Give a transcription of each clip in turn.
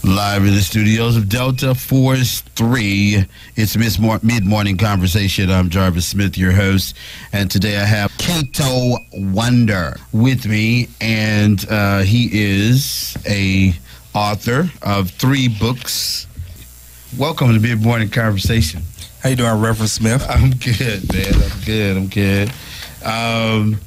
Live in the studios of Delta Force 3. It's Mid-Morning Conversation. I'm Jarvis Smith, your host. And today I have Kato Wonder with me. And he is a author of 3 books. Welcome to Mid-Morning Conversation. How you doing, Reverend Smith? I'm good, man. I'm good.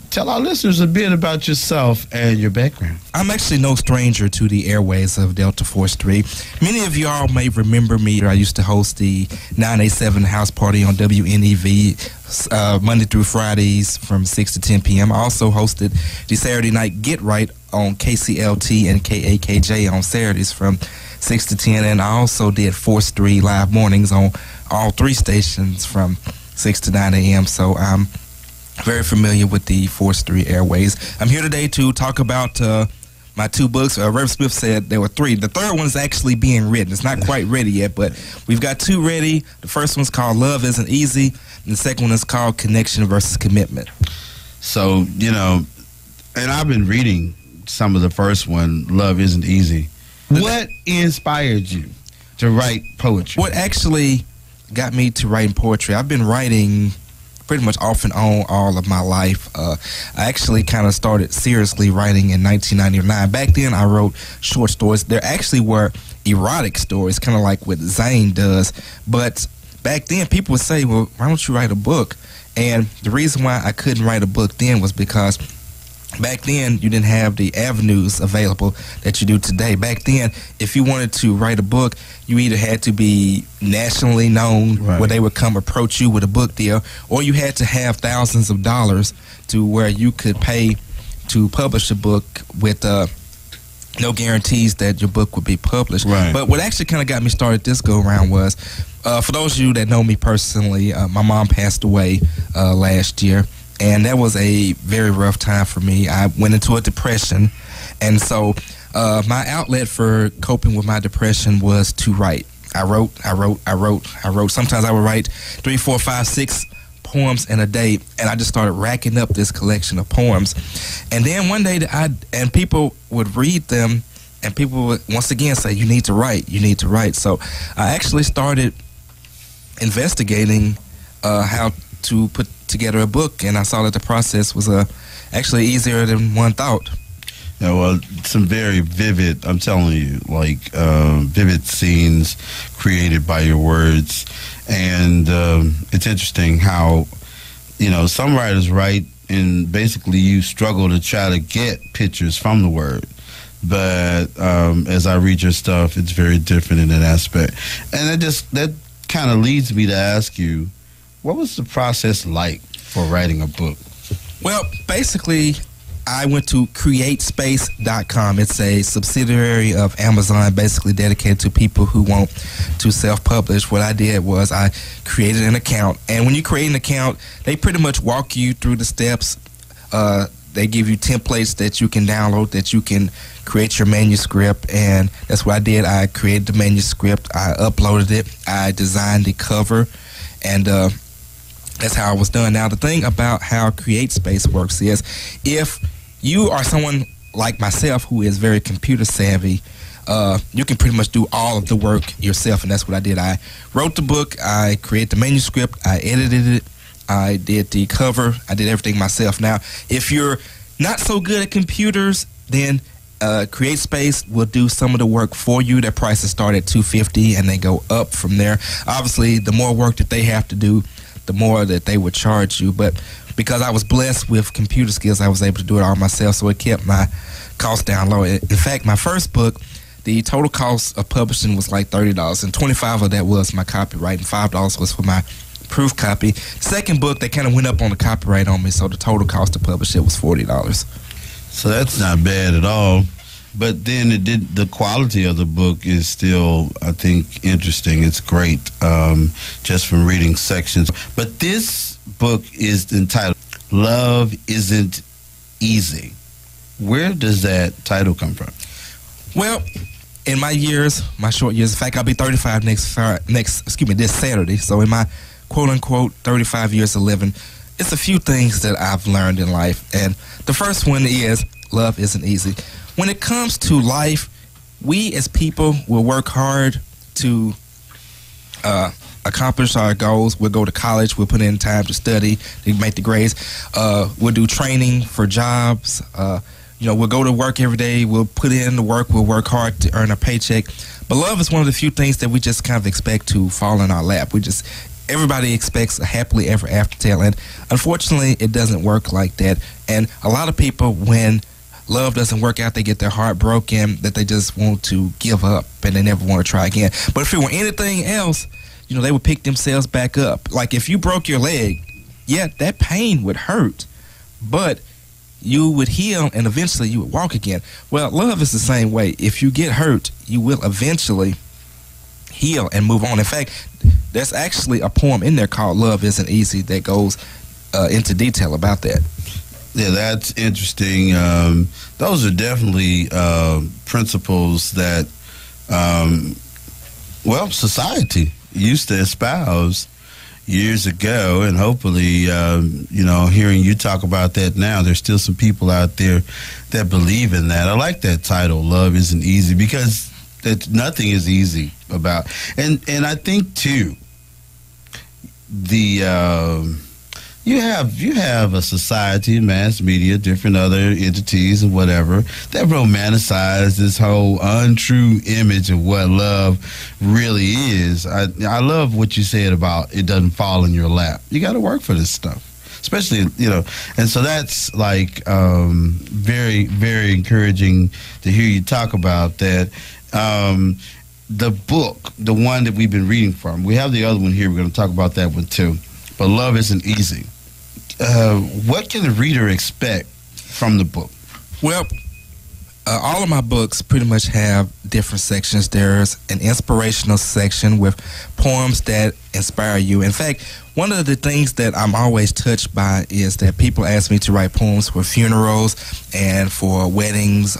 Tell our listeners a bit about yourself and your background. I'm actually no stranger to the airways of Delta Force 3. Many of y'all may remember me. I used to host the 987 House Party on WNEV Monday through Fridays from 6 to 10 p.m. I also hosted the Saturday Night Get Right on KCLT and KAKJ on Saturdays from 6 to 10. And I also did Force 3 live mornings on all 3 stations from 6 to 9 a.m. So I'm very familiar with the Force 3 airways. I'm here today to talk about my 2 books. Reverend Smith said there were 3. The third one's actually being written. It's not quite ready yet, but we've got 2 ready. The first one's called Love Isn't Easy, and the second one is called Connection versus Commitment. So, and I've been reading some of the first one, Love Isn't Easy. What inspired you to write poetry? What actually got me to writing poetry? I've been writing pretty much off and on all of my life. I actually kind of started seriously writing in 1999. Back then, I wrote short stories. There actually were erotic stories, kind of like what Zane does. But back then, people would say, well, why don't you write a book? And the reason why I couldn't write a book then was because back then, you didn't have the avenues available that you do today. Back then, if you wanted to write a book, you either had to be nationally known, right, where they would come approach you with a book deal, or you had to have thousands of dollars to where you could pay to publish a book with no guarantees that your book would be published. Right. But what actually kind of got me started this go-around was, for those of you that know me personally, my mom passed away last year. And that was a very rough time for me. I went into a depression. And so my outlet for coping with my depression was to write. I wrote. Sometimes I would write 3, 4, 5, 6 poems in a day. And I just started racking up this collection of poems. And then one day, people would read them, and people would once again say, you need to write. So I actually started investigating how to put together a book, and I saw that the process was actually easier than one thought. Yeah, well, some very vivid, I'm telling you, vivid scenes created by your words. And it's interesting how, some writers write and basically you struggle to try to get pictures from the word. But as I read your stuff, it's very different in that aspect. And that kind of leads me to ask you, what was the process like for writing a book? Well, basically, I went to CreateSpace.com. It's a subsidiary of Amazon, basically dedicated to people who want to self-publish. What I did was I created an account. And when you create an account, they pretty much walk you through the steps. They give you templates that you can download, that you can create your manuscript, and that's what I did. I created the manuscript, I uploaded it, I designed the cover, and that's how it was done. Now, the thing about how CreateSpace works is if you are someone like myself who is very computer savvy, you can pretty much do all of the work yourself, and that's what I did. I wrote the book, I created the manuscript, I edited it, I did the cover, I did everything myself. Now, if you're not so good at computers, then CreateSpace will do some of the work for you. Their prices start at $250 and they go up from there. Obviously, the more work that they have to do, the more that they would charge you. But because I was blessed with computer skills, I was able to do it all myself, so it kept my cost down low. In fact, my first book, the total cost of publishing was like $30, and $25 of that was my copyright, and $5 was for my proof copy. Second book, they kind of went up on the copyright on me, so the total cost to publish it was $40. So that's not bad at all. But then the quality of the book is still, I think, interesting. It's great, just from reading sections. But this book is entitled Love Isn't Easy. Where does that title come from? Well, in my short years, in fact, I'll be 35 this Saturday. So in my quote-unquote 35 years of living, it's a few things that I've learned in life. And the first one is love isn't easy. When it comes to life, we as people will work hard to accomplish our goals. We'll go to college. We'll put in time to study, to make the grades. We'll do training for jobs. We'll go to work every day. We'll put in the work. We'll work hard to earn a paycheck. But love is one of the few things that we just kind of expect to fall in our lap. Everybody expects a happily ever after tale, and unfortunately, it doesn't work like that. And a lot of people, when love doesn't work out, they get their heart broken, that they just want to give up and they never want to try again. But if it were anything else, they would pick themselves back up. Like if you broke your leg, yeah, that pain would hurt, but you would heal and eventually you would walk again. Well, love is the same way. If you get hurt, you will eventually heal and move on. In fact, there's actually a poem in there called Love Isn't Easy that goes into detail about that. Yeah, that's interesting. Those are definitely principles that, society used to espouse years ago, and hopefully, hearing you talk about that now, there's still some people out there that believe in that. I like that title, Love Isn't Easy, because that nothing is easy about, and I think too, you have a society, mass media, different other entities and whatever that romanticize this whole untrue image of what love really is. I love what you said about it doesn't fall in your lap. You got to work for this stuff, especially and so that's like very, very encouraging to hear you talk about that. The book, the one that we've been reading from, we have the other one here. We're going to talk about that one too. But Love Isn't Easy. What can the reader expect from the book? Well, all of my books pretty much have different sections. There's an inspirational section with poems that inspire you. In fact, one of the things that I'm always touched by is that people ask me to write poems for funerals and for weddings,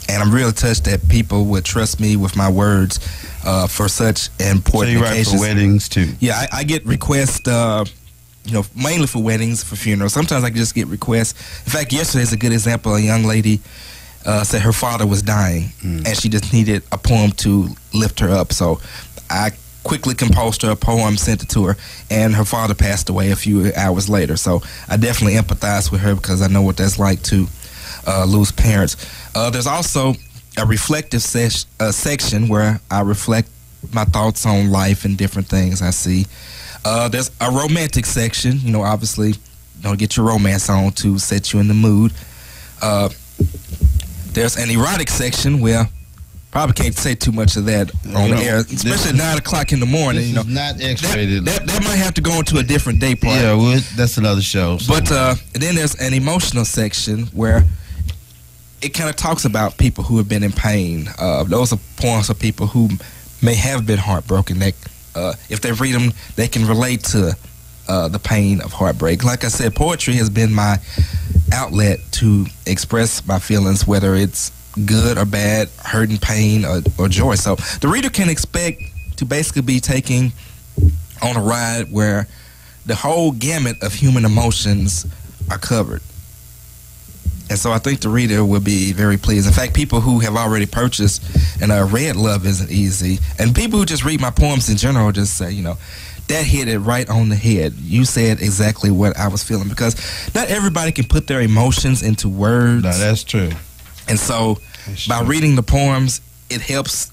and I'm really touched that people would trust me with my words for such important occasions. So you write for weddings too? Yeah, I get requests, mainly for weddings, for funerals. Sometimes I just get requests. In fact, yesterday is a good example. A young lady said her father was dying, and she just needed a poem to lift her up. So I quickly composed her a poem, sent it to her, and her father passed away a few hours later. So I definitely empathize with her because I know what that's like to lose parents. There's also a reflective section where I reflect my thoughts on life and different things I see. There's a romantic section, obviously, don't get your romance on to set you in the mood. There's an erotic section where probably can't say too much of that on the air, especially at 9 o'clock in the morning. This is not X-rated. That might have to go into a different day part. Yeah, well, that's another show. So. But then there's an emotional section where it kind of talks about people who have been in pain. Those are poems of people who may have been heartbroken. That if they read them, they can relate to the pain of heartbreak. Like I said, poetry has been my outlet to express my feelings, whether it's good or bad, hurt and pain, or joy. So the reader can expect to basically be taking on a ride where the whole gamut of human emotions are covered. And so I think the reader will be very pleased. In fact, people who have already purchased and read Love Isn't Easy, and people who just read my poems in general just say, that hit it right on the head. You said exactly what I was feeling, because not everybody can put their emotions into words. No, that's true. And so by reading the poems, it helps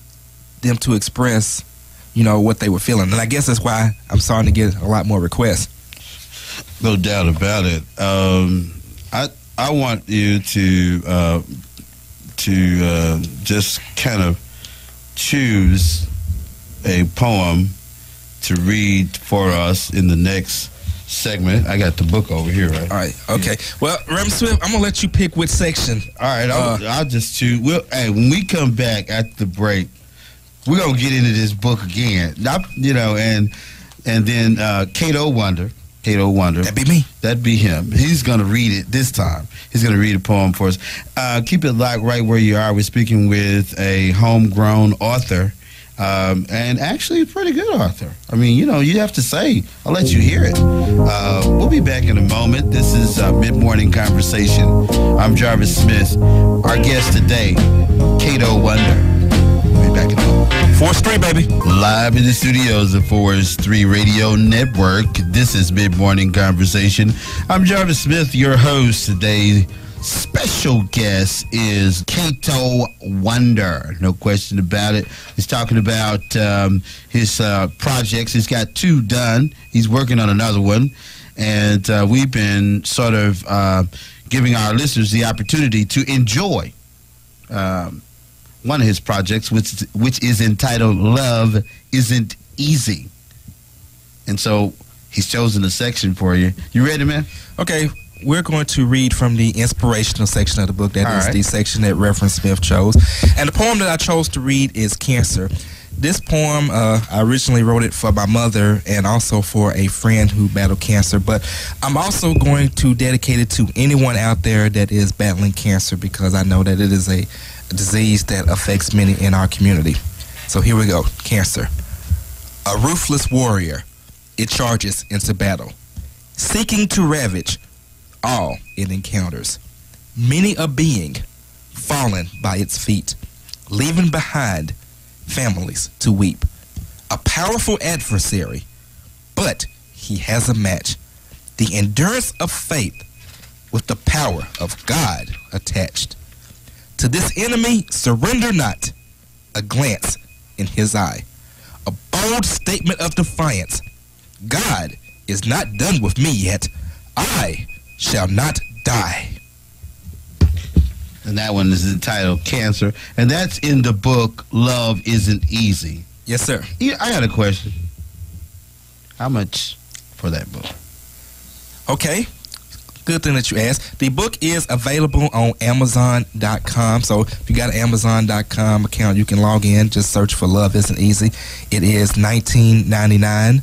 them to express, what they were feeling. And I guess that's why I'm starting to get a lot more requests. No doubt about it. I want you to just kind of choose a poem to read for us in the next segment. I got the book over here, right? All right. Okay. Yeah. Well, Rem Swift, I'm gonna let you pick which section. All right. I'll just choose. When we come back at the break, we're gonna get into this book again. And then Kato Wonder. That'd be me. That'd be him. He's going to read it this time. He's going to read a poem for us. Keep it locked right where you are. We're speaking with a homegrown author, and actually a pretty good author. I mean, you have to say. I'll let you hear it. We'll be back in a moment. This is Mid-Morning Conversation. I'm Jarvis Smith. Our guest today, Kato Wonder. We'll be back in a moment. Force 3, baby. Live in the studios of Force 3 Radio Network. This is Mid-Morning Conversation. I'm Jarvis Smith, your host today. Special guest is Kato Wonder. No question about it. He's talking about his projects. He's got 2 done. He's working on another one. And we've been sort of giving our listeners the opportunity to enjoy one of his projects, which is entitled Love Isn't Easy. And so he's chosen a section for you. You ready, man? Okay. We're going to read from the inspirational section of the book. That is the section that Reverend Smith chose. And the poem that I chose to read is Cancer. This poem, I originally wrote it for my mother and also for a friend who battled cancer. But I'm also going to dedicate it to anyone out there that is battling cancer, because I know that it is a disease that affects many in our community. So here we go. Cancer. A ruthless warrior, it charges into battle, seeking to ravage all it encounters. Many a being fallen by its feet, leaving behind families to weep. A powerful adversary, but he has a match. The endurance of faith with the power of God attached. To this enemy, surrender not. A glance in his eye. A bold statement of defiance. God is not done with me yet. I shall not die. And that one is entitled Cancer. And that's in the book Love Isn't Easy. Yes, sir. Yeah, I got a question. How much for that book? Okay. Good thing that you asked. The book is available on Amazon.com. So if you got an Amazon.com account, you can log in. Just search for Love Isn't Easy. It is $19.99.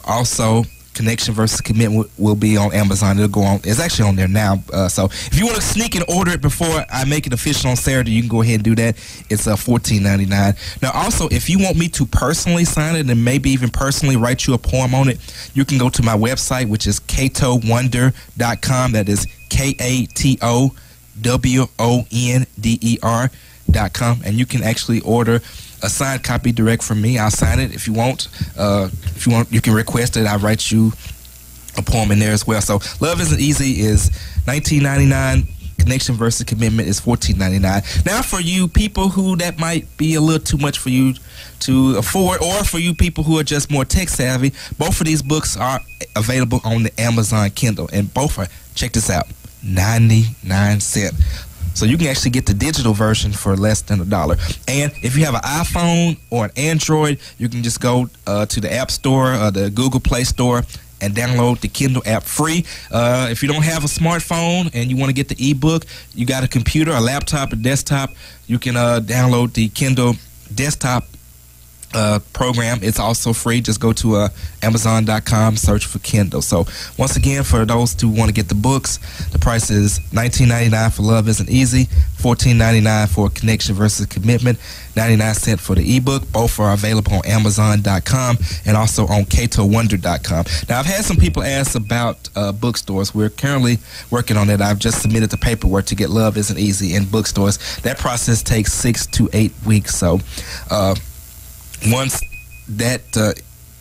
Also, Connection versus Commitment will be on Amazon. It'll go on. It's actually on there now. So if you want to sneak and order it before I make it official on Saturday, you can go ahead and do that. It's $14.99. Now, also, if you want me to personally sign it and maybe even personally write you a poem on it, you can go to my website, which is katowonder.com. That is KATOWONDER.com, and you can actually order a signed copy direct from me. I'll sign it if you want. You can request it. I'll write you a poem in there as well. So Love Isn't Easy is $19.99. Connection versus Commitment is $14.99. Now, for you people who that might be a little too much for you to afford, or for you people who are just more tech savvy, both of these books are available on the Amazon Kindle, and both are, check this out, 99 cents. So you can actually get the digital version for less than $1. And if you have an iPhone or an Android, you can just go to the App Store or the Google Play Store and download the Kindle app free. If you don't have a smartphone and you want to get the ebook, you got a computer, a laptop, a desktop, you can download the Kindle desktop program. It's also free. Just go to Amazon.com, search for Kindle. So once again, for those who want to get the books, the price is $19.99 for Love Isn't Easy, $14.99 for Connection versus Commitment, 99 cents for the ebook. Both are available on Amazon.com and also on KatoWonder.com. Now, I've had some people ask about bookstores. We're currently working on it. I've just submitted the paperwork to get Love Isn't Easy in bookstores. That process takes 6 to 8 weeks. So once that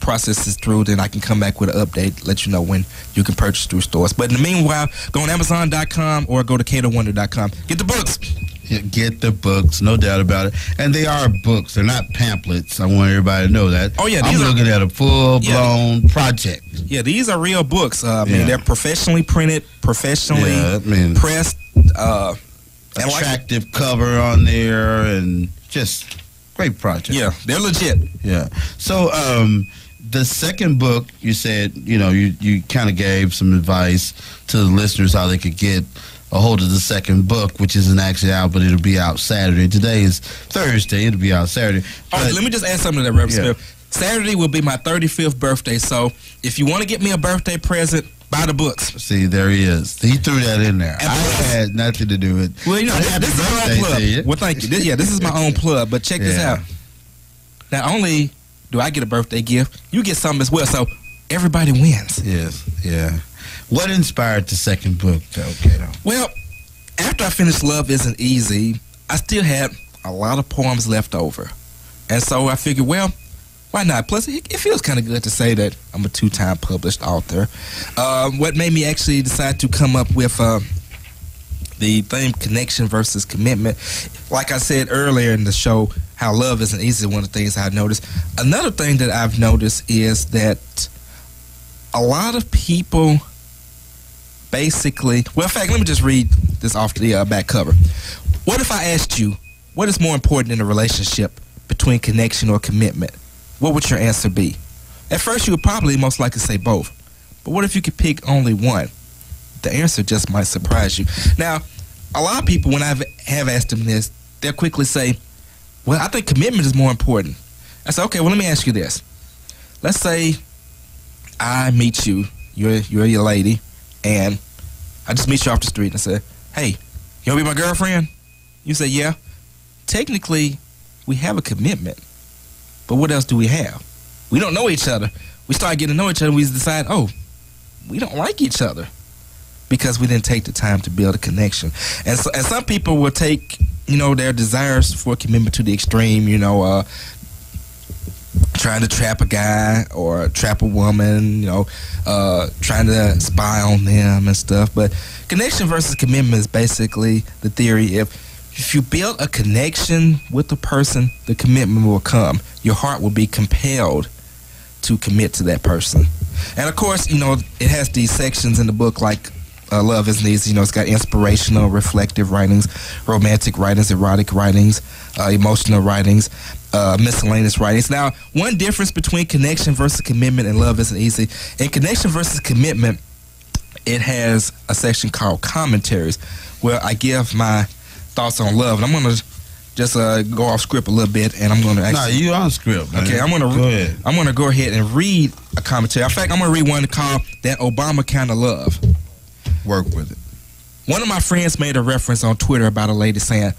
process is through, then I can come back with an update, let you know when you can purchase through stores. But in the meanwhile, go on Amazon.com or go to KatoWonder.com. Get the books. Yeah, get the books, no doubt about it. And they are books. They're not pamphlets. I want everybody to know that. Oh, yeah. I'm looking at a full-blown project. Yeah, these are real books. I mean, they're professionally printed, professionally pressed. Attractive cover on there, and just great project. Yeah, they're legit. Yeah. So the second book, you said, you kind of gave some advice to the listeners how they could get a hold of the second book, which isn't actually out, but it'll be out Saturday. Today is Thursday. It'll be out Saturday. All right, let me just add something to that, Reverend Smith. Saturday will be my 35th birthday, so if you want to get me a birthday present, buy the books. See, there he is. He threw that in there. I had nothing to do with it. Well, this is my own plug. Well, thank you. This is my own plug, but check this out. Not only do I get a birthday gift, you get something as well, so everybody wins. Yes, yeah. What inspired the second book, though, Kato? Well, after I finished Love Isn't Easy, I still had a lot of poems left over. And so I figured, well, why not? Plus, it feels kind of good to say that I'm a 2-time published author. What made me actually decide to come up with the theme connection versus commitment, like I said earlier in the show, how love isn't easy, one of the things I've noticed. Another thing that I've noticed is that a lot of people basically, well, in fact, let me just read this off the back cover. What if I asked you, what is more important in a relationship between connection or commitment? What would your answer be? At first, you would probably most likely say both. But what if you could pick only one? The answer just might surprise you. Now, a lot of people, when I have asked them this, they'll quickly say, well, I think commitment is more important. I say, okay, well, let me ask you this. Let's say I meet you, you're your lady, and I just meet you off the street and I say, hey, you want to be my girlfriend? You say, yeah. Technically, we have a commitment, but what else do we have? We don't know each other. We start getting to know each other, and we decide, oh, we don't like each other because we didn't take the time to build a connection. And some people will take, their desires for commitment to the extreme, trying to trap a guy or trap a woman, trying to spy on them and stuff. But connection versus commitment is basically the theory. If you build a connection with the person, the commitment will come. Your heart will be compelled to commit to that person. And of course, it has these sections in the book like Love Isn't Easy. It's got inspirational, reflective writings, romantic writings, erotic writings, emotional writings, miscellaneous writings. Now, one difference between connection versus commitment and Love Isn't Easy, in connection versus commitment, it has a section called commentaries where I give my thoughts on love. And I'm going to just go off script a little bit, and I'm going to actually... No, you on script, man. Okay, I'm going to go ahead and read a commentary. In fact, I'm going to read one called That Obama Kind of Love. Work with it. One of my friends made a reference on Twitter about a lady saying,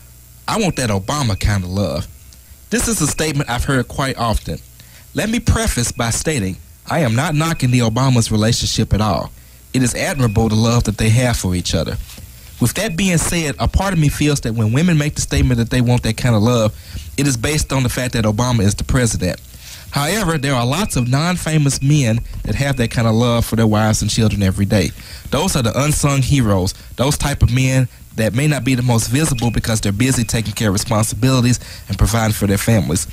I want that Obama kind of love. This is a statement I've heard quite often. Let me preface by stating, I am not knocking the Obamas' relationship at all. It is admirable the love that they have for each other. With that being said, a part of me feels that when women make the statement that they want that kind of love, it is based on the fact that Obama is the president. However, there are lots of non-famous men that have that kind of love for their wives and children every day. Those are the unsung heroes, those type of men that may not be the most visible because they're busy taking care of responsibilities and providing for their families.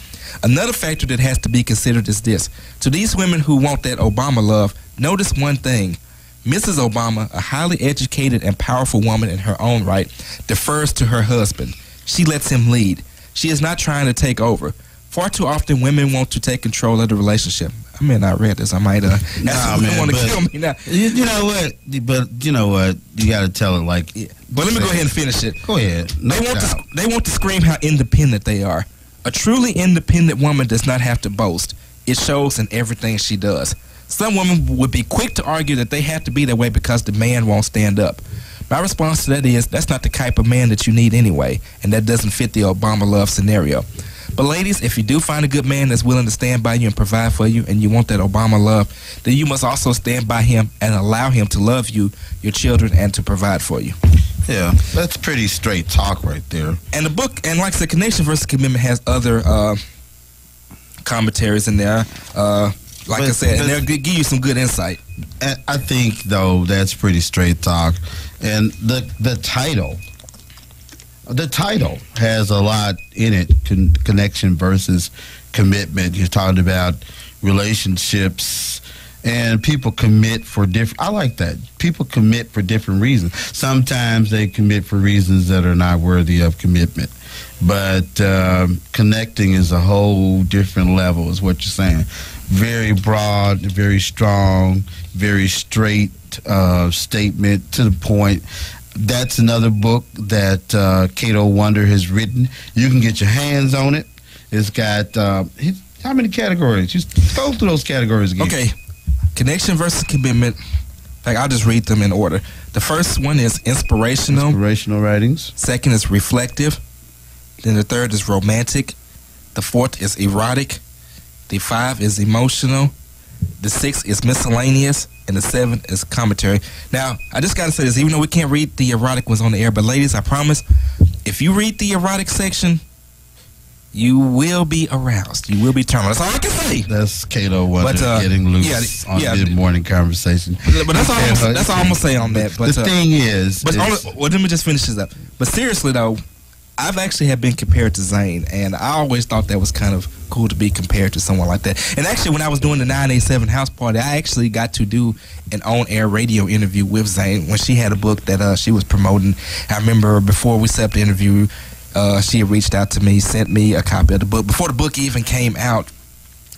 Another factor that has to be considered is this. To these women who want that Obama love, notice one thing. Mrs. Obama, a highly educated and powerful woman in her own right, defers to her husband. She lets him lead. She is not trying to take over. Far too often, women want to take control of the relationship. I mean, I read this. I might want to kill me now. You know what? But you know what? You got to tell it like. Yeah. But let me go ahead and finish it. Go ahead. They want to scream how independent they are. A truly independent woman does not have to boast. It shows in everything she does. Some women would be quick to argue that they have to be that way because the man won't stand up. My response to that is, that's not the type of man that you need anyway, and that doesn't fit the Obama love scenario. But ladies, if you do find a good man that's willing to stand by you and provide for you, and you want that Obama love, then you must also stand by him and allow him to love you, your children, and to provide for you. Yeah, that's pretty straight talk right there. And the book, and like I said, Connection versus Commitment has other commentaries in there. I said, and they'll give you some good insight. I think, though, that's pretty straight talk. And the title has a lot in it, connection versus commitment. You're talking about relationships, and people commit for different... I like that. People commit for different reasons. Sometimes they commit for reasons that are not worthy of commitment. But connecting is a whole different level, is what you're saying. Very broad, very strong, very straight statement, to the point. That's another book that Kato Wonder has written. You can get your hands on it. It's got, how many categories? Just go through those categories again. Okay. Connection versus commitment. In fact, I'll just read them in order. The first one is inspirational. Inspirational writings. Second is reflective. Then the third is romantic. The fourth is erotic. The 5 is emotional. The 6 is miscellaneous. And the 7 is commentary. Now, I just got to say this, even though we can't read the erotic ones on the air, but ladies, I promise, if you read the erotic section, you will be aroused. You will be turned on. That's all I can say. That's Kato Wonder getting loose on mid-morning conversation. But that's all I'm gonna say on that. But the thing is, let me just finish this up. But seriously though, I've actually have been compared to Zane, and I always thought that was kind of cool to be compared to someone like that. And actually, when I was doing the 987 house party, I actually got to do an on-air radio interview with Zane when she had a book that she was promoting. I remember before we set up the interview, she had reached out to me, sent me a copy of the book. Before the book even came out,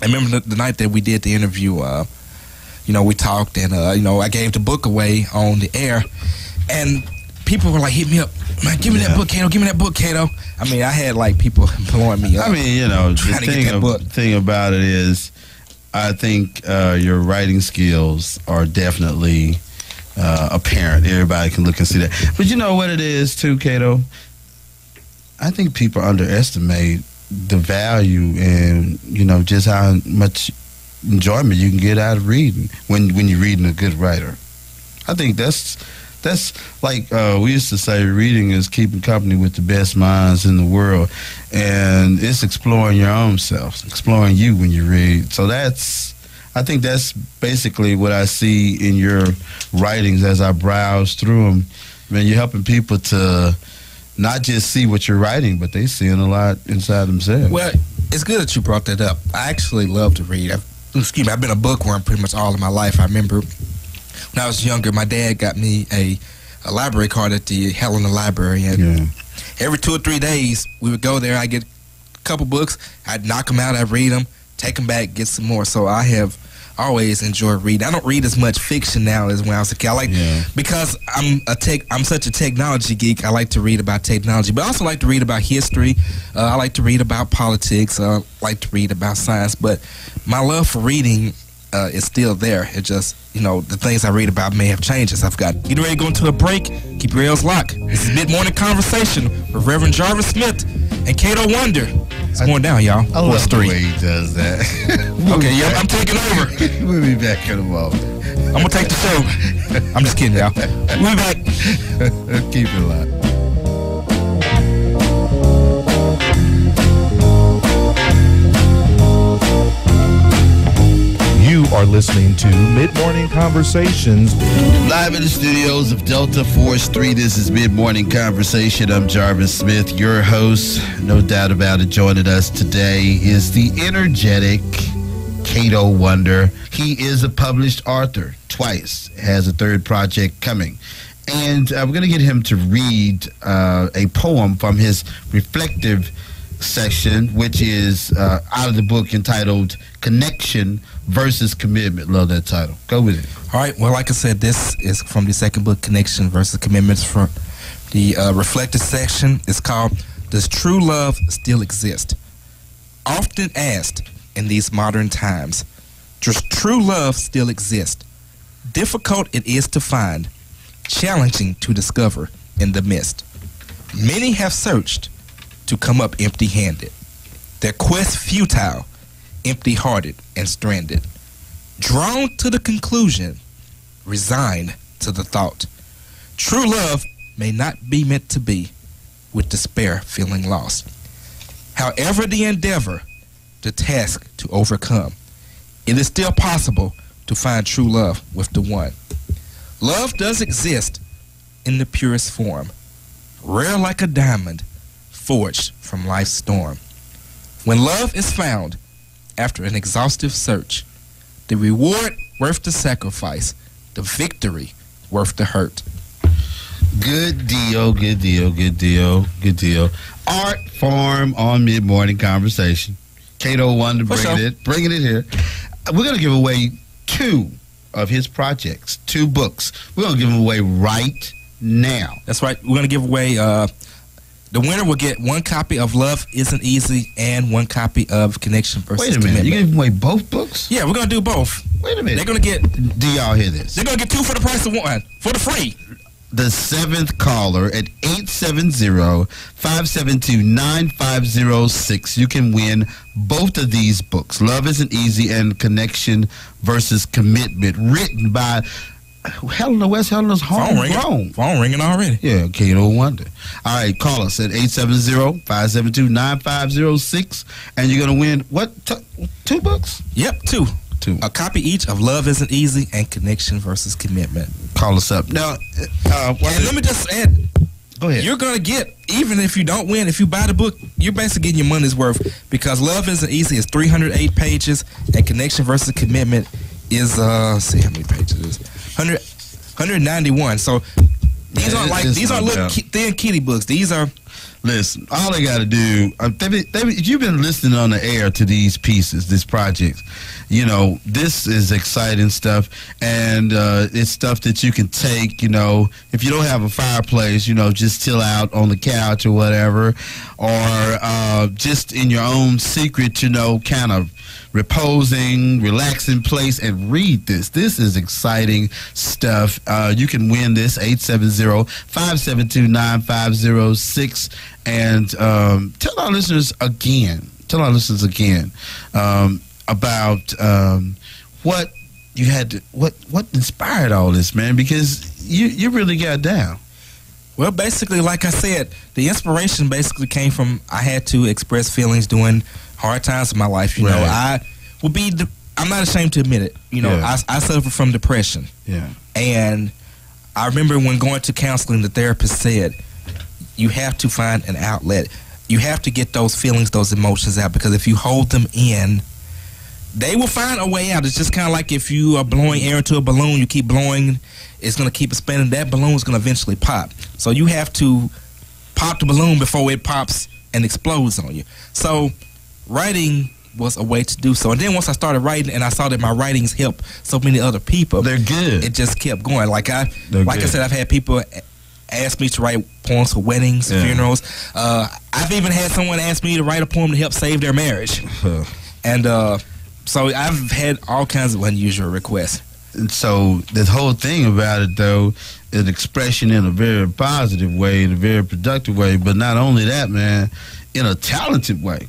I remember the night that we did the interview, we talked, and, I gave the book away on the air, and people were like, hit me up, man, give me that book, Kato, give me that book, Kato. I mean, I had like people blowing me up. I mean, the thing about it is, I think your writing skills are definitely apparent. Everybody can look and see that. But you know what it is too, Kato? I think people underestimate the value and, just how much enjoyment you can get out of reading when you're reading a good writer. I think that's like we used to say, reading is keeping company with the best minds in the world, and it's exploring your own self, exploring you when you read. So I think that's basically what I see in your writings as I browse through them. Man, you're helping people to not just see what you're writing, but they seeing a lot inside themselves. Well, it's good that you brought that up. I actually love to read. I've been a bookworm pretty much all of my life. I remember when I was younger, my dad got me a library card at the Helena Library, and every 2 or 3 days we would go there. I'd get a couple books, I'd knock them out, I'd read them, take them back, get some more. So I have always enjoyed reading. I don't read as much fiction now as when I was a kid. Because I'm such a technology geek. I like to read about technology, but I also like to read about history. I like to read about politics. I like to read about science. But my love for reading is still there. It just, the things I read about may have changed as I've got. Get ready to go into a break. Keep your ears locked. This is Mid-Morning Conversation with Reverend Jarvis Smith and Kato Wonder. It's going down, y'all. I love the way he does that. Okay, I'm taking over. We'll be back in a moment. I'm going to take the show. I'm just kidding, y'all. We'll be back. Keep it locked. You are listening to Mid-Morning Conversations. Live in the studios of Delta Force 3, this is Mid-Morning Conversation. I'm Jarvis Smith, your host. No doubt about it, joining us today is the energetic Kato Wonder. He is a published author twice, has a third project coming. And we're going to get him to read a poem from his reflective section, which is out of the book entitled Connection versus Commitment. Love that title. Go with it. All right. Well, like I said, this is from the second book, Connection versus Commitments. From the reflective section, it's called Does True Love Still Exist? Often asked in these modern times, does true love still exist? Difficult it is to find, challenging to discover in the midst. Many have searched to come up empty-handed, their quest futile, empty-hearted and stranded, drawn to the conclusion, resigned to the thought. True love may not be meant to be, with despair feeling lost. However the endeavor, the task to overcome, it is still possible to find true love with the one. Love does exist in the purest form, rare like a diamond, forged from life's storm. When love is found, after an exhaustive search, the reward worth the sacrifice, the victory worth the hurt. Good deal, good deal, good deal, good deal. Art form on Mid-Morning Conversation. Kato Wonder bringing it here. We're going to give away 2 of his projects, 2 books. We're going to give them away right now. That's right. We're going to give away, the winner will get 1 copy of Love Isn't Easy and 1 copy of Connection versus Commitment. Wait a minute, you're giving away both books? Yeah, we're going to do both. Wait a minute. They're going to get... Do y'all hear this? They're going to get 2 for the price of 1, for the free. The 7th caller at 870-572-9506. You can win both of these books, Love Isn't Easy and Connection versus Commitment, written by Helena West Helena's homegrown. Phone ringing already. Yeah, Kato Wonder. All right, call us at 870-572-9506, and you're going to win, what, 2 books? Yep, 2. A copy each of Love Isn't Easy and Connection versus Commitment. Call us up. Now, and let me just add, go ahead. You're going to get, even if you don't win, if you buy the book, you're basically getting your money's worth, because Love Isn't Easy is 308 pages, and Connection versus Commitment is, see how many pages it is, 191. So these aren't little thin kitty books. These are. Listen, all they got to do, if you've been listening on the air to these pieces, this project, you know, this is exciting stuff, and it's stuff that you can take, you know, if you don't have a fireplace, you know, just chill out on the couch or whatever, or just in your own secret, you know, kind of reposing, relaxing place, and read this. This is exciting stuff. You can win this, 870-572-9506, and tell our listeners again about what you had to, what inspired all this, man, because you really got down. Well, basically, like I said, the inspiration basically came from, I had to express feelings during hard times in my life. You know, I'm not ashamed to admit it. You know, I suffer from depression. Yeah. And I remember when going to counseling, the therapist said, you have to find an outlet. You have to get those feelings, those emotions out, because if you hold them in, they will find a way out. It's just kind of like if you are blowing air into a balloon, you keep blowing, it's going to keep expanding. That balloon is going to eventually pop. So you have to pop the balloon before it pops and explodes on you. So writing was a way to do so. And then once I started writing and I saw that my writings help so many other people, they're good. It just kept going. I said, I've had people ask me to write poems for weddings, funerals. I've even had someone ask me to write a poem to help save their marriage. And so I've had all kinds of unusual requests. And so the whole thing about it, though, is expression in a very positive way, in a very productive way, but not only that, man, in a talented way.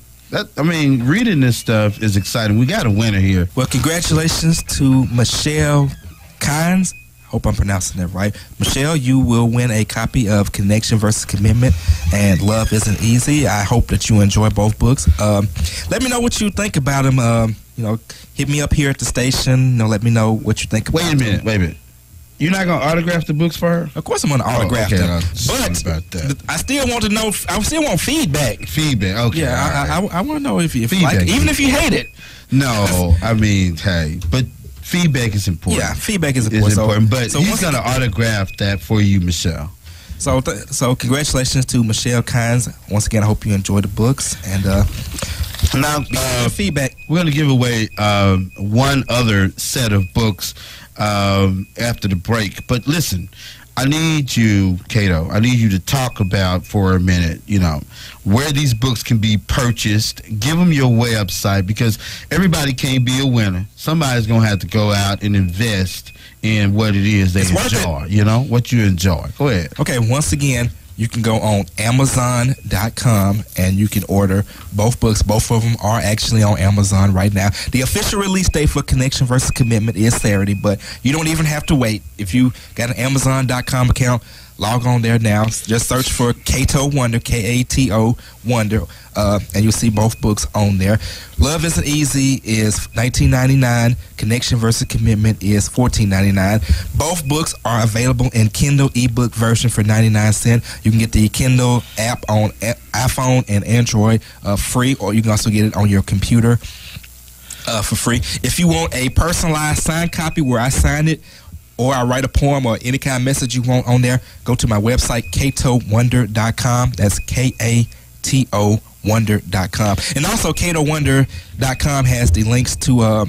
Reading this stuff is exciting. We got a winner here. Well, congratulations to Michelle Kynes. Hope I'm pronouncing that right. Michelle, you will win a copy of Connection versus Commitment and Love Isn't Easy. I hope that you enjoy both books. Let me know what you think about them. Hit me up here at the station. Let me know what you think about them. Wait a minute. You're not gonna autograph the books for her? Of course, I'm gonna autograph them. But about that. I still want to know. I still want feedback. Feedback. Okay. Yeah, right. I want to know if you like, even if you hate it. No, hey, but feedback is important. Yeah, feedback is important. But he's gonna autograph that for you, Michelle. So congratulations to Michelle Kynes. Once again, I hope you enjoy the books and. Now, feedback. We're going to give away one other set of books after the break. But listen, I need you, Kato, to talk about for a minute, where these books can be purchased. Give them your website, because everybody can't be a winner. Somebody's going to have to go out and invest in what it is they enjoy, what you enjoy. Go ahead. Okay, once again, you can go on Amazon.com and you can order both books. Both of them are actually on Amazon right now. The official release date for Connection versus Commitment is Saturday, but you don't even have to wait. If you got an Amazon.com account, log on there now. Just search for Kato Wonder, Kato Wonder, and you'll see both books on there. Love Isn't Easy is $19.99. Connection versus Commitment is $14.99. Both books are available in Kindle ebook version for 99 cents. You can get the Kindle app on iPhone and Android free, or you can also get it on your computer for free. If you want a personalized signed copy where I sign it, or I write a poem or any kind of message you want on there, go to my website, KatoWonder.com. That's Kato Wonder.com. And also, KatoWonder.com has the links to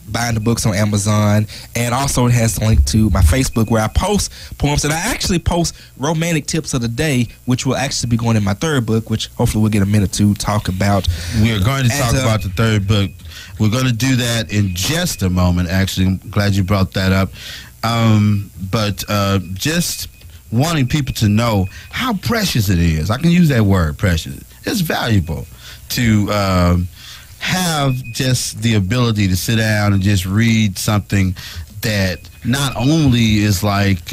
buying the books on Amazon, and also it has the link to my Facebook where I post poems, and I actually post romantic tips of the day, which will actually be going in my third book, which hopefully we'll get a minute to talk about. We are going to talk about the third book. We're going to do that in just a moment, actually. I'm glad you brought that up. But just wanting people to know how precious it is. I can use that word, precious. It's valuable to have just the ability to sit down and just read something that not only is like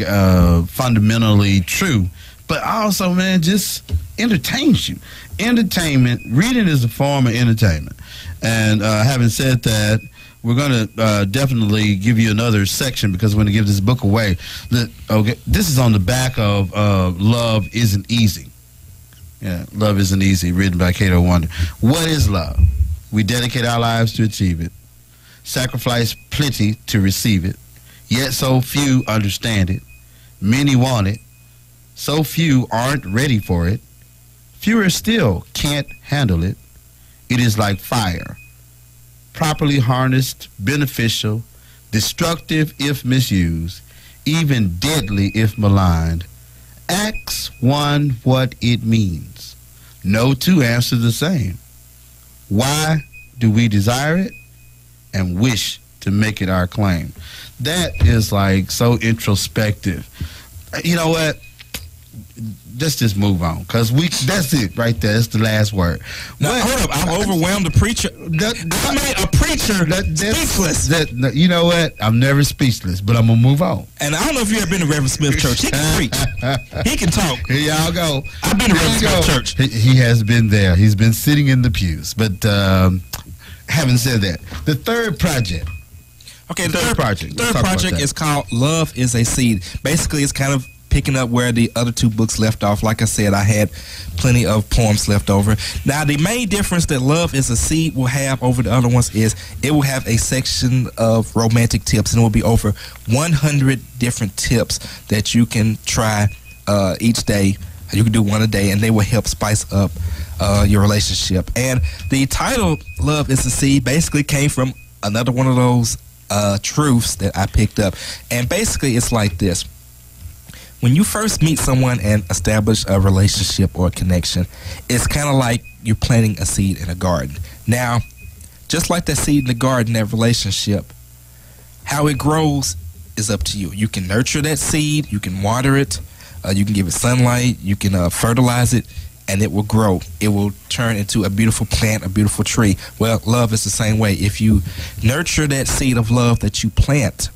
fundamentally true, but also, man, just entertains you. Entertainment, reading is a form of entertainment. And having said that, we're going to definitely give you another section because we're going to give this book away. Okay, this is on the back of Love Isn't Easy. Yeah, Love Isn't Easy, written by Kato Wonder. What is love? We dedicate our lives to achieve it, sacrifice plenty to receive it, yet so few understand it. Many want it, so few aren't ready for it. Fewer still can't handle it. It is like fire, properly harnessed, beneficial, destructive if misused, even deadly if maligned. Ask one what it means. No two answer the same. Why do we desire it and wish to make it our claim? That is like so introspective. You know what? Let's just move on, because that's it right there. That's the last word. Now, hold up. I'm overwhelmed. The preacher. I made a preacher speechless. You know what? I'm never speechless, but I'm going to move on. And I don't know if you've ever been to Reverend Smith Church. He can preach. He can talk. Here y'all go. I've been to Reverend Smith Church. He has been there. He's been sitting in the pews. But having said that, the third project. Okay, the third project is called Love is a Seed. Basically, it's kind of picking up where the other two books left off. Like I said, I had plenty of poems left over. Now, the main difference that Love is a Seed will have over the other ones is it will have a section of romantic tips, and it will be over 100 different tips that you can try each day. You can do one a day, and they will help spice up your relationship. And the title, Love is a Seed, basically came from another one of those truths that I picked up. And basically, it's like this. When you first meet someone and establish a relationship or a connection, it's kind of like you're planting a seed in a garden. Now, just like that seed in the garden, that relationship, how it grows is up to you. You can nurture that seed, you can water it, you can give it sunlight, you can fertilize it, and it will grow. It will turn into a beautiful plant, a beautiful tree. Well, love is the same way. If you nurture that seed of love that you plant,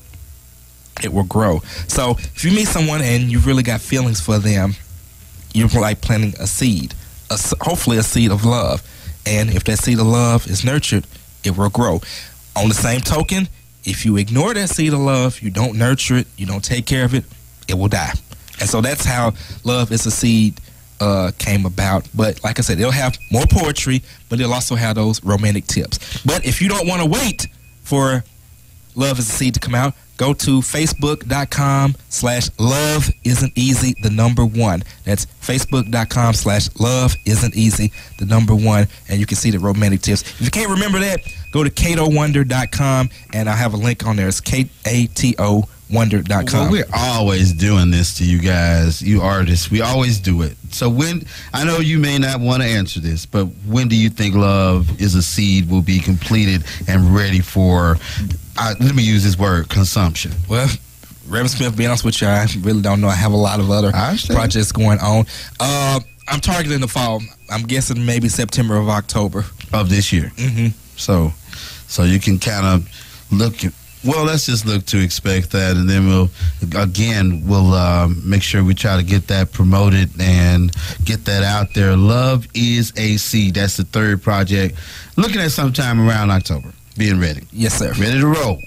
it will grow. So if you meet someone and you've really got feelings for them, you're like planting a seed, hopefully a seed of love. And if that seed of love is nurtured, it will grow. On the same token, if you ignore that seed of love, you don't nurture it, you don't take care of it, it will die. And so that's how Love is a Seed came about. But like I said, it'll have more poetry, but it'll also have those romantic tips. But if you don't want to wait for Love is a Seed to come out, go to facebook.com/loveisn'teasy1. That's facebook.com/loveisn'teasy1, and you can see the romantic tips. If you can't remember that, go to katowonder.com, and I'll have a link on there. It's KATO Wonder.com. Well, we're always doing this to you guys, you artists. We always do it. So when, I know you may not want to answer this, but when do you think Love is a Seed will be completed and ready for, let me use this word, consumption? Well, Reverend Smith, to be honest with you, I really don't know. I have a lot of other projects going on. I'm targeting the fall. I'm guessing maybe September or October of this year. Mm-hmm. So you can kind of look at, well, let's just look to expect that, and then we'll make sure we try to get that promoted and get that out there. Love is a Seed. That's the third project. Looking at sometime around October. Being ready. Yes, sir. Ready to roll.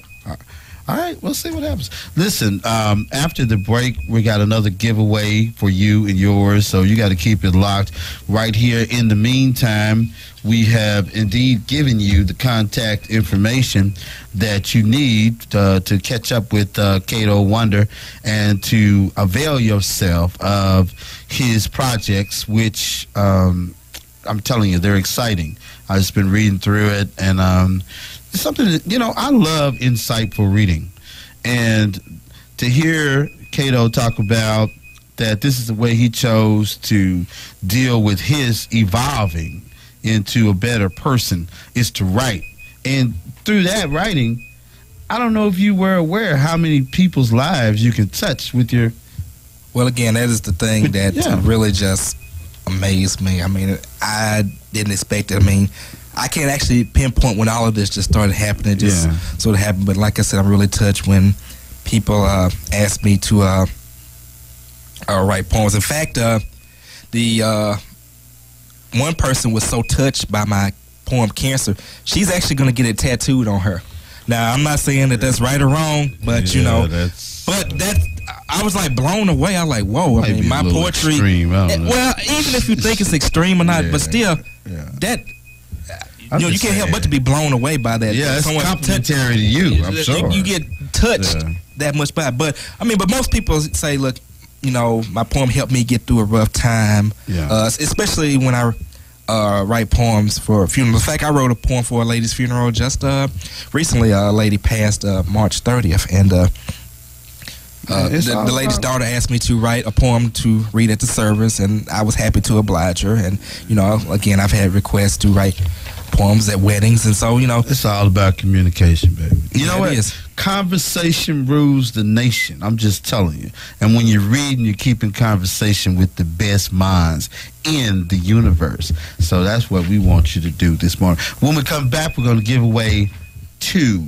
All right, we'll see what happens. Listen, after the break, we got another giveaway for you and yours, so you got to keep it locked right here. In the meantime, we have indeed given you the contact information that you need to catch up with Kato Wonder and to avail yourself of his projects, which I'm telling you, they're exciting. I've just been reading through it, and it's something that, I love insightful reading. And to hear Kato talk about that this is the way he chose to deal with his evolving into a better person is to write. And through that writing, I don't know if you were aware how many people's lives you can touch with your... Well, again, that is the thing that really just amazed me. I mean, I didn't expect it. I mean, I can't actually pinpoint when all of this just started happening. It just sort of happened. But like I said, I'm really touched when people ask me to write poems. In fact, the one person was so touched by my poem "Cancer," she's actually going to get it tattooed on her. Now, I'm not saying that that's right or wrong, but you know, I was like blown away. I was like, whoa! I mean, my poetry. Extreme, well, even if you think it's extreme or not, but still, that. You know, you can't help but to be blown away by that. Yeah, it's complimentary to you, I'm sure. You get touched that much by it. But, I mean, but most people say, look, you know, my poem helped me get through a rough time, especially when I write poems for funerals. In fact, I wrote a poem for a lady's funeral just recently. A lady passed March 30th, and the lady's daughter asked me to write a poem to read at the service, and I was happy to oblige her. And, you know, again, I've had requests to write poems at weddings, and so, you know, it's all about communication, baby. You know what? Is. Conversation rules the nation. I'm just telling you. And when you're reading, you're keeping conversation with the best minds in the universe. So that's what we want you to do this morning. When we come back, we're going to give away 2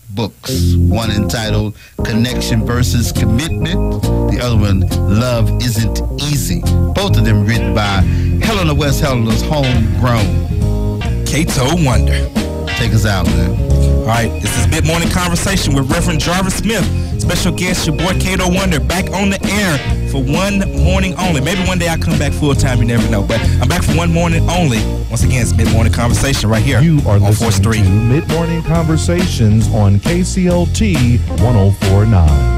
books. One entitled Connection versus Commitment. The other one, Love Isn't Easy. Both of them written by Helena West Helena's homegrown Kato Wonder. Take us out, man. All right, this is Mid-Morning Conversation with Reverend Jarvis Smith. Special guest, your boy Kato Wonder, back on the air for one morning only. Maybe one day I'll come back full time, you never know. But I'm back for one morning only. Once again, it's Mid-Morning Conversation right here. You are on listening to Mid-Morning Conversations on KCLT 104.9.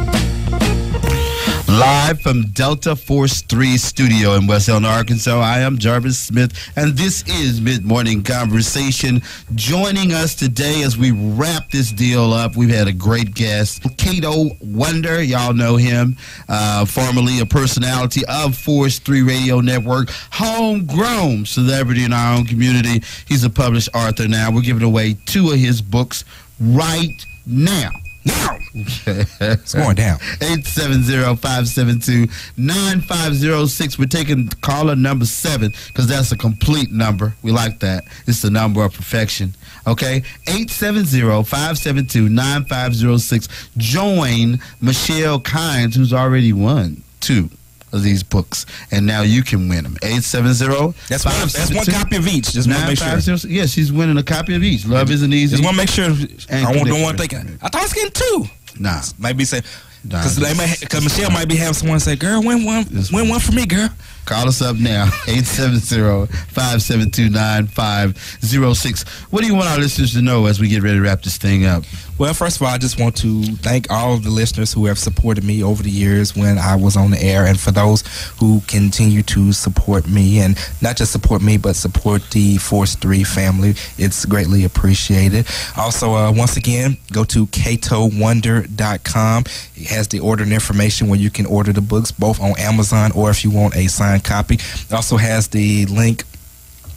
Live from Delta Force 3 studio in West Helena, Arkansas, I am Jarvis Smith, and this is Mid-Morning Conversation. Joining us today as we wrap this deal up, we've had a great guest, Kato Wonder. Y'all know him, formerly a personality of Force 3 Radio Network, homegrown celebrity in our own community. He's a published author now. We're giving away 2 of his books right now. Now, it's going down. 870-572-9506. We're taking caller number 7 because that's a complete number. We like that. It's the number of perfection. Okay, 870-572-9506. Join Michelle Kynes, who's already won 2 of these books, and now you can win them. 870. That's one copy of each. Just want to make sure. Yeah, she's winning a copy of each. Love Isn't Easy. Just want to make sure. I don't want to think. I thought I was getting 2. Nah, maybe say because Michelle might be having someone say, "Girl, win one for me, girl." Call us up now, 870-572-9506. What do you want our listeners to know as we get ready to wrap this thing up? Well, first of all, I just want to thank all of the listeners who have supported me over the years when I was on the air, and for those who continue to support me, and not just support me, but support the Force 3 family. It's greatly appreciated. Also, once again, go to katowonder.com. It has the ordering information where you can order the books, both on Amazon or if you want a signed copy. It also has the link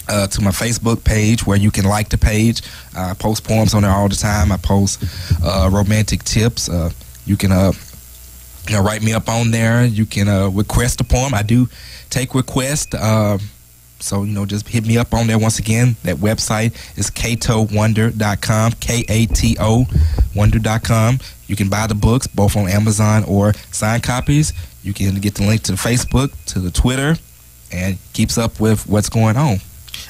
to my Facebook page where you can like the page. I post poems on there all the time. I post romantic tips. You can write me up on there. You can request a poem. I do take requests. So, just hit me up on there. Once again, that website is katowonder.com, Kato wonder.com. You can buy the books both on Amazon or signed copies. You can get the link to the Facebook, to the Twitter, and keeps up with what's going on.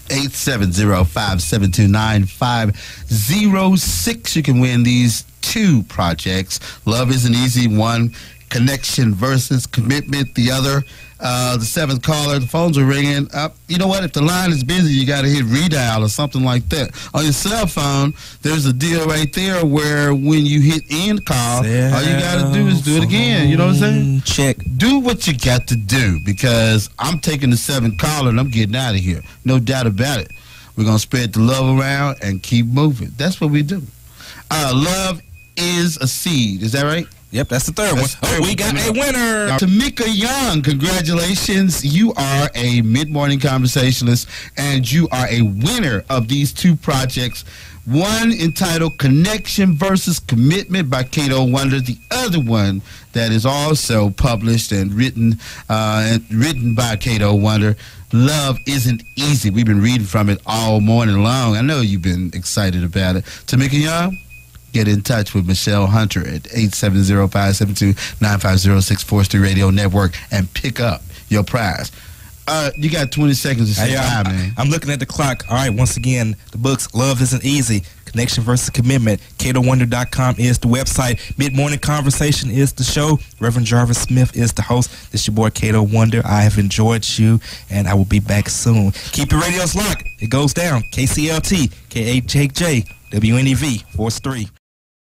870-572-9506. You can win these 2 projects. Love Isn't Easy, one. Connection versus Commitment, the other. The 7th caller, the phones are ringing up. You know what? If the line is busy, you got to hit redial or something like that. On your cell phone, there's a deal right there where when you hit end call, all you got to do is do it again. You know what I'm saying? Check. Do what you got to do, because I'm taking the 7th caller and I'm getting out of here. No doubt about it. We're going to spread the love around and keep moving. That's what we do. Love is a seed. Is that right? Yep, that's the third one. We got a winner. Tamika Young, congratulations. You are a mid-morning conversationalist, and you are a winner of these 2 projects. One entitled Connection versus Commitment by Kato Wonder. The other one that is also published and written by Kato Wonder, Love Isn't Easy. We've been reading from it all morning long. I know you've been excited about it. Tamika Young, get in touch with Michelle Hunter at 870-572-9506 4th Street Radio Network and pick up your prize. You got 20 seconds to say hi, man. I'm looking at the clock. All right, once again, the books, Love Isn't Easy, Connection versus Commitment. KatoWonder.com is the website. Mid-Morning Conversation is the show. Reverend Jarvis Smith is the host. This is your boy, Kato Wonder. I have enjoyed you, and I will be back soon. Keep your radios locked. It goes down. KCLT, KHJ, WNEV, Force 3.